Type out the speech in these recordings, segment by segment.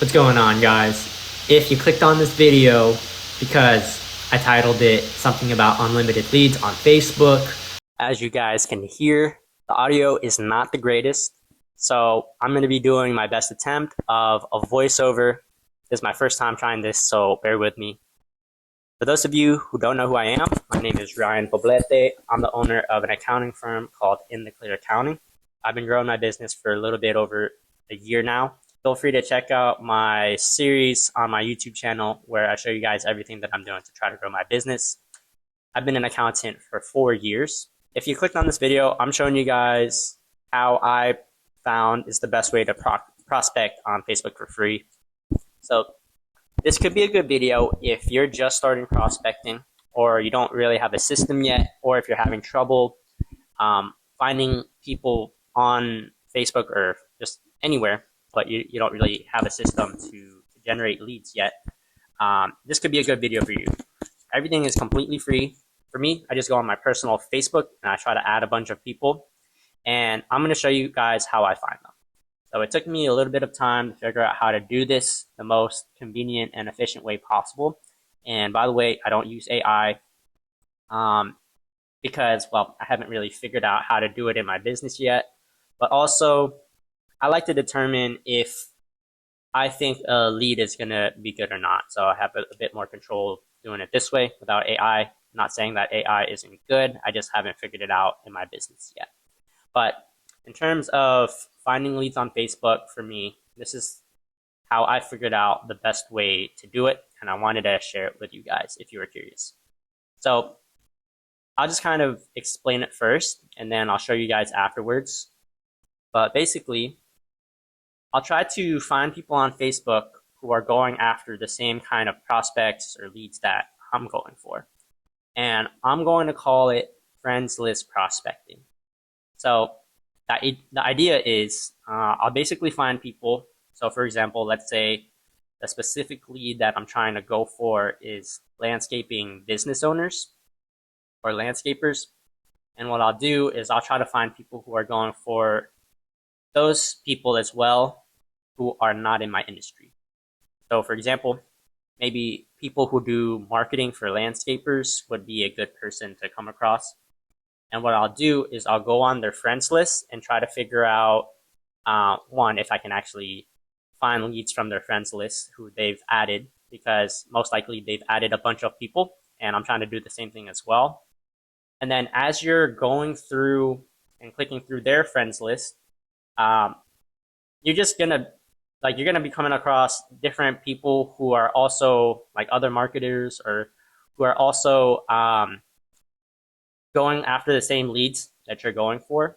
What's going on, guys? If you clicked on this video because I titled it something about unlimited leads on Facebook, as you guys can hear, the audio is not the greatest. So I'm going to be doing my best attempt of a voiceover. This is my first time trying this, so bear with me. For those of you who don't know who I am, my name is Ryan Poblete. I'm the owner of an accounting firm called In the Clear Accounting. I've been growing my business for a little bit over a year now. Feel free to check out my series on my YouTube channel where I show you guys everything that I'm doing to try to grow my business. I've been an accountant for 4 years. If you clicked on this video, I'm showing you guys how I found is the best way to prospect on Facebook for free. So this could be a good video if you're just starting prospecting, or you don't really have a system yet, or if you're having trouble finding people on Facebook or just anywhere, but you don't really have a system to generate leads yet. This could be a good video for you. Everything is completely free. For me, I just go on my personal Facebook and I try to add a bunch of people, and I'm going to show you guys how I find them. So it took me a little bit of time to figure out how to do this the most convenient and efficient way possible. And by the way, I don't use AI because, well, I haven't really figured out how to do it in my business yet. But also, I like to determine if I think a lead is going to be good or not. So I have a bit more control doing it this way without AI. I'm not saying that AI isn't good. I just haven't figured it out in my business yet. But in terms of finding leads on Facebook, for me, this is how I figured out the best way to do it. And I wanted to share it with you guys if you were curious. So I'll just kind of explain it first, and then I'll show you guys afterwards. But basically, I'll try to find people on Facebook who are going after the same kind of prospects or leads that I'm going for. And I'm going to call it friends list prospecting. So the idea is I'll basically find people. So for example, let's say the specific lead that I'm trying to go for is landscaping business owners or landscapers. And what I'll do is I'll try to find people who are going for those people as well who are not in my industry. So for example, maybe people who do marketing for landscapers would be a good person to come across. And what I'll do is I'll go on their friends list and try to figure out, one, if I can actually find leads from their friends list who they've added, because most likely they've added a bunch of people, and I'm trying to do the same thing as well. And then as you're going through and clicking through their friends list, you're just gonna you're gonna be coming across different people who are also like other marketers or who are also going after the same leads that you're going for,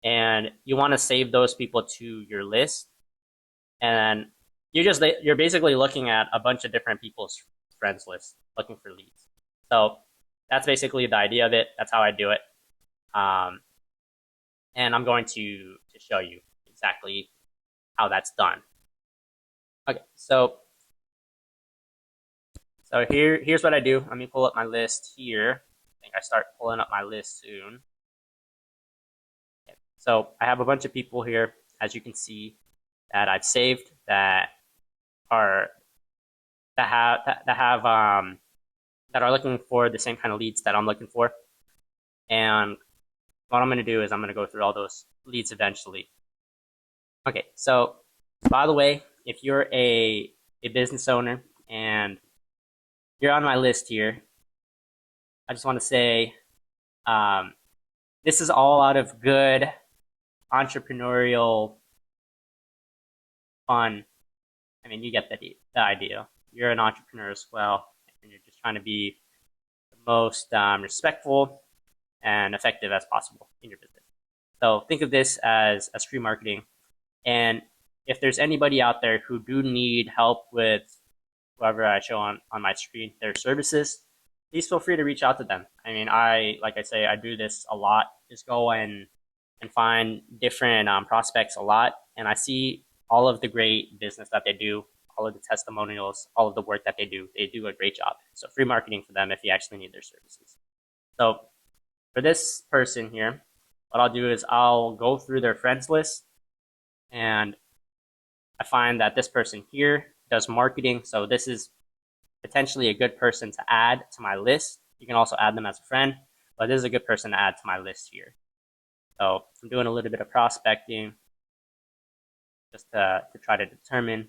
and you want to save those people to your list. And you're basically looking at a bunch of different people's friends lists looking for leads. So that's basically the idea of it. That's how I do it. And I'm going to show you exactly how that's done. Okay, so here's what I do. Let me pull up my list here. I think I start pulling up my list soon. Okay, so I have a bunch of people here, as you can see, that I've saved that are looking for the same kind of leads that I'm looking for. And what I'm going to do is I'm going to go through all those leads eventually. Okay, so by the way, if you're a business owner and you're on my list here, I just want to say this is all out of good entrepreneurial fun. I mean, you get the idea. You're an entrepreneur as well, and you're just trying to be the most respectful and effective as possible in your business. So think of this as free marketing. And if there's anybody out there who do need help with whoever I show on my screen, their services, please feel free to reach out to them. I mean, like I say, I do this a lot. Just go and find different prospects a lot, and I see all of the great business that they do, all of the testimonials, all of the work that they do. They do a great job. So free marketing for them if you actually need their services. So for this person here, what I'll do is I'll go through their friends list, and I find that this person here does marketing, so this is potentially a good person to add to my list. You can also add them as a friend, but this is a good person to add to my list here. So I'm doing a little bit of prospecting just to try to determine.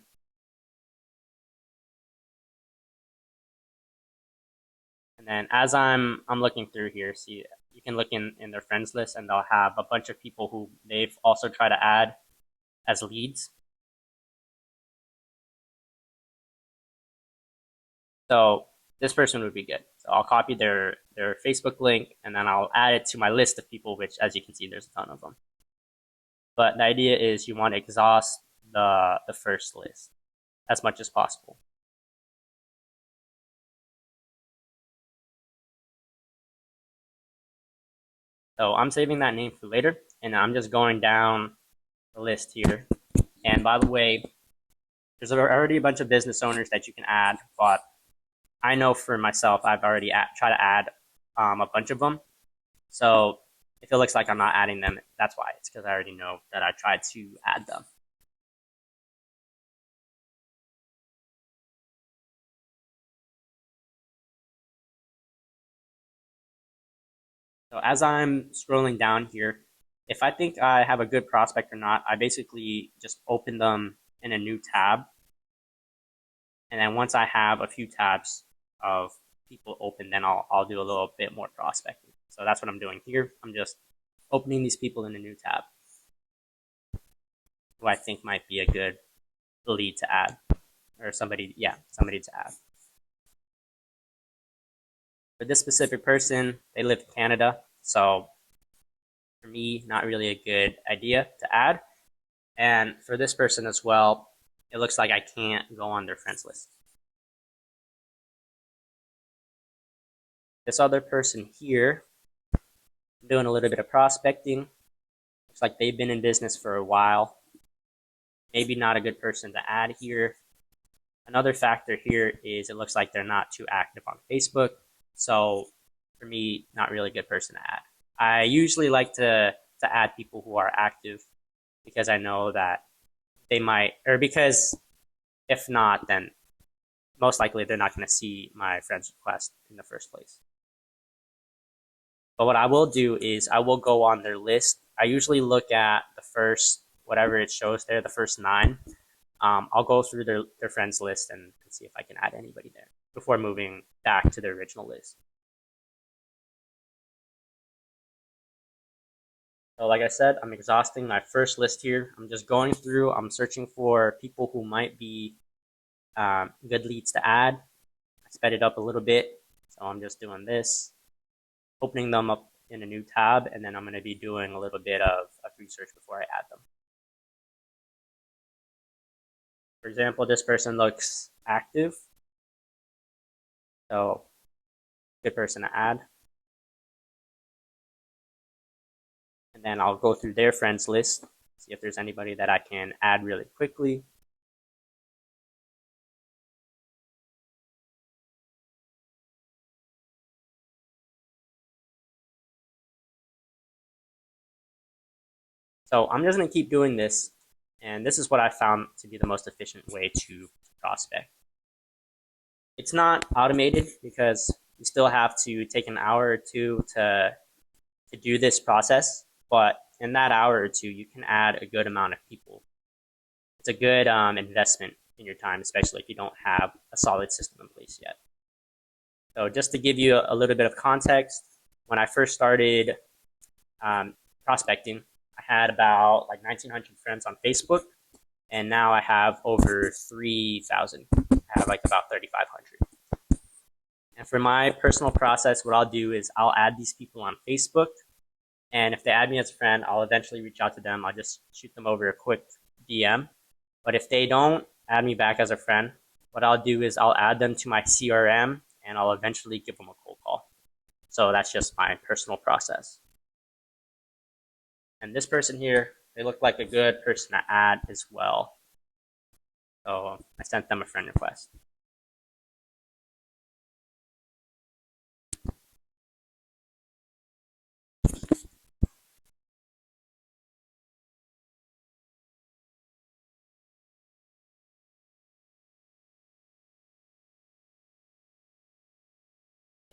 And then as I'm looking through here, see, you can look in their friends list and they'll have a bunch of people who they've also tried to add as leads. So this person would be good. So I'll copy their Facebook link and then I'll add it to my list of people, which as you can see, there's a ton of them. But the idea is you want to exhaust the first list as much as possible. So I'm saving that name for later, and I'm just going down the list here. And by the way, there's already a bunch of business owners that you can add, but I know for myself, I've already tried to add a bunch of them. So if it looks like I'm not adding them, that's why. It's because I already know that I tried to add them. So as I'm scrolling down here, if I think I have a good prospect or not, I basically just open them in a new tab. And then once I have a few tabs of people open, then I'll do a little bit more prospecting. So that's what I'm doing here. I'm just opening these people in a new tab who I think might be a good lead to add, or somebody to add. For this specific person, they live in Canada, so for me, not really a good idea to add. And for this person as well, it looks like I can't go on their friends list. This other person here, I'm doing a little bit of prospecting. Looks like they've been in business for a while. Maybe not a good person to add here. Another factor here is it looks like they're not too active on Facebook. So for me, not really a good person to add. I usually like to add people who are active because I know that they might, or because if not, then most likely they're not going to see my friend's request in the first place. But what I will do is I will go on their list. I usually look at the first, whatever it shows there, the first 9. I'll go through their friends list and see if I can add anybody there before moving back to their original list. So like I said, I'm exhausting my first list here. I'm just going through, I'm searching for people who might be good leads to add. I sped it up a little bit. So I'm just doing this, opening them up in a new tab, and then I'm going to be doing a little bit of research before I add them. For example, this person looks active. So good person to add. And then I'll go through their friends list, see if there's anybody that I can add really quickly. So I'm just going to keep doing this. And this is what I found to be the most efficient way to prospect. It's not automated because you still have to take an hour or two to do this process. But in that hour or two, you can add a good amount of people. It's a good investment in your time, especially if you don't have a solid system in place yet. So just to give you a little bit of context, when I first started prospecting, I had about like 1,900 friends on Facebook, and now I have over 3,000. I have like about 3,500. And for my personal process, what I'll do is I'll add these people on Facebook, and if they add me as a friend, I'll eventually reach out to them. I'll just shoot them over a quick DM. But if they don't add me back as a friend, what I'll do is I'll add them to my CRM, and I'll eventually give them a cold call. So that's just my personal process. And this person here, they look like a good person to add as well. So I sent them a friend request.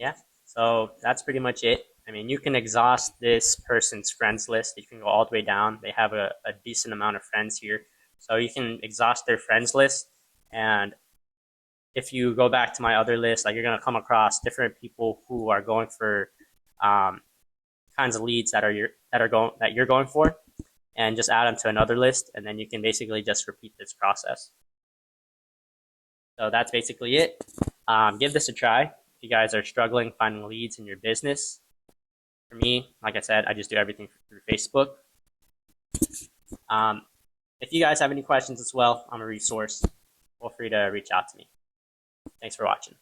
Yeah, so that's pretty much it. I mean, you can exhaust this person's friends list. You can go all the way down. They have a decent amount of friends here. So you can exhaust their friends list. And if you go back to my other list, like you're going to come across different people who are going for um, kinds of leads that you're going for, and just add them to another list. And then you can basically just repeat this process. So that's basically it. Give this a try. If you guys are struggling finding leads in your business, for me, like I said, I just do everything through Facebook. Um, if you guys have any questions as well, I'm a resource. Feel free to reach out to me. Thanks for watching.